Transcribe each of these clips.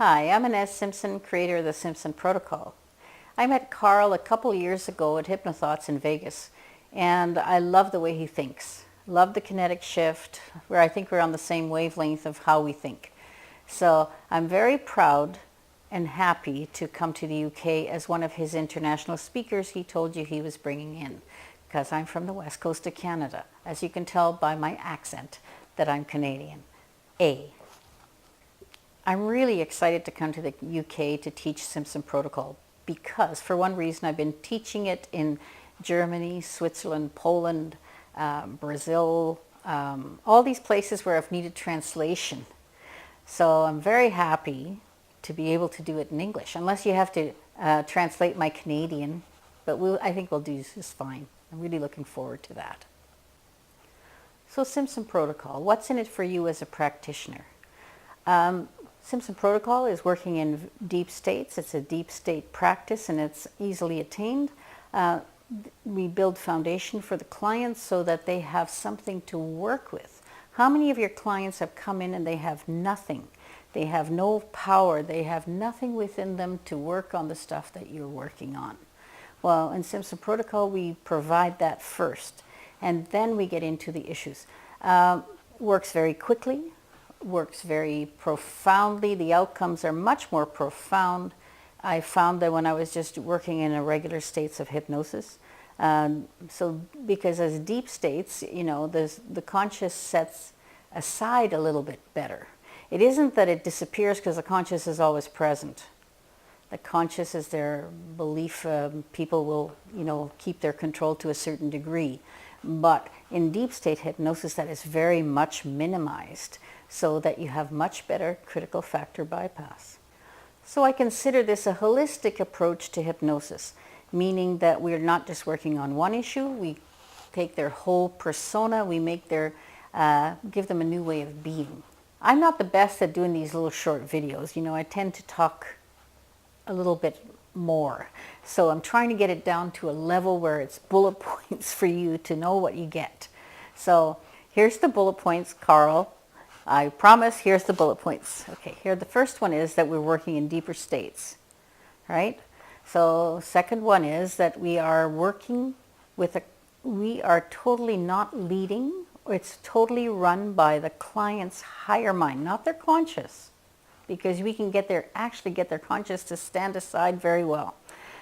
Hi, I'm Inez Simpson, creator of the Simpson Protocol. I met Karl a couple years ago at Hypnothoughts in Vegas, and I love the way he thinks. Love the kinetic shift, where I think we're on the same wavelength of how we think. So I'm very proud and happy to come to the UK as one of his international speakers he told you he was bringing in, because I'm from the west coast of Canada. As you can tell by my accent that I'm Canadian. I'm really excited to come to the UK to teach Simpson Protocol because, for one reason, I've been teaching it in Germany, Switzerland, Poland, Brazil, all these places where I've needed translation. So I'm very happy to be able to do it in English, unless you have to translate my Canadian, but I think we'll do just fine. I'm really looking forward to that. So Simpson Protocol, what's in it for you as a practitioner? Simpson Protocol is working in deep states. It's a deep state practice and it's easily attained. We build foundation for the clients so that they have something to work with. How many of your clients have come in and they have nothing? They have no power. They have nothing within them to work on the stuff that you're working on. Well, in Simpson Protocol, we provide that first, and then we get into the issues. Works very quickly. Works very profoundly. The outcomes are much more profound. I found that when I was just working in irregular states of hypnosis. Because as deep states, you know, the conscious sets aside a little bit better. It isn't that it disappears because the conscious is always present. The conscious is their belief people will, you know, keep their control to a certain degree. But in deep state hypnosis, that is very much minimized, so that you have much better critical factor bypass. So I consider this a holistic approach to hypnosis, meaning that we're not just working on one issue. We take their whole persona, we make give them a new way of being. I'm not the best at doing these little short videos. You know, I tend to talk a little bit more. So I'm trying to get it down to a level where it's bullet points for you to know what you get. So here's the bullet points, Karl. I promise, here's the bullet points. Okay, here the first one is that we're working in deeper states, right? So second one is that we are working with we are totally not leading. It's totally run by the client's higher mind, not their conscious, because we can actually get their conscious to stand aside very well.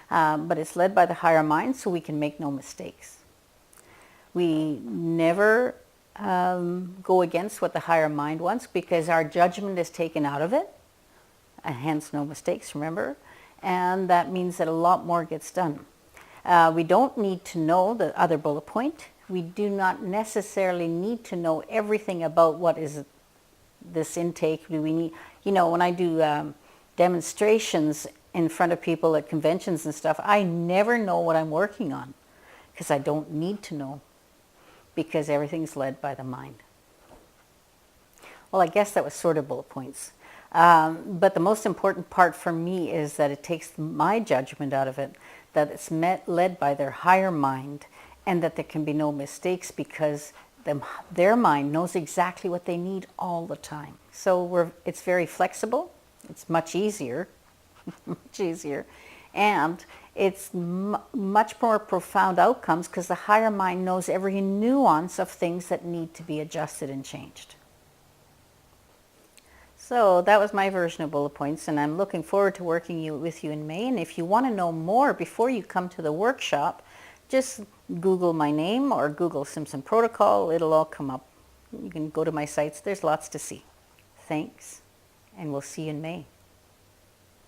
But it's led by the higher mind, so we can make no mistakes. We never go against what the higher mind wants, because our judgment is taken out of it, and hence no mistakes, remember, and that means that a lot more gets done. We don't need to know the other bullet point. We do not necessarily need to know everything about what is this intake. Do we need, you know, when I do demonstrations in front of people at conventions and stuff, I never know what I'm working on, because I don't need to know, because everything's led by the mind. Well, I guess that was sort of bullet points. But the most important part for me is that it takes my judgment out of it, that it's led by their higher mind, and that there can be no mistakes, because their mind knows exactly what they need all the time. So it's very flexible. It's much easier, much easier, and it's much more profound outcomes, because the higher mind knows every nuance of things that need to be adjusted and changed. So that was my version of bullet points, and I'm looking forward to working with you in May. And if you want to know more before you come to the workshop, just Google my name or Google Simpson Protocol. It'll all come up. You can go to my sites. There's lots to see. Thanks, and we'll see you in May.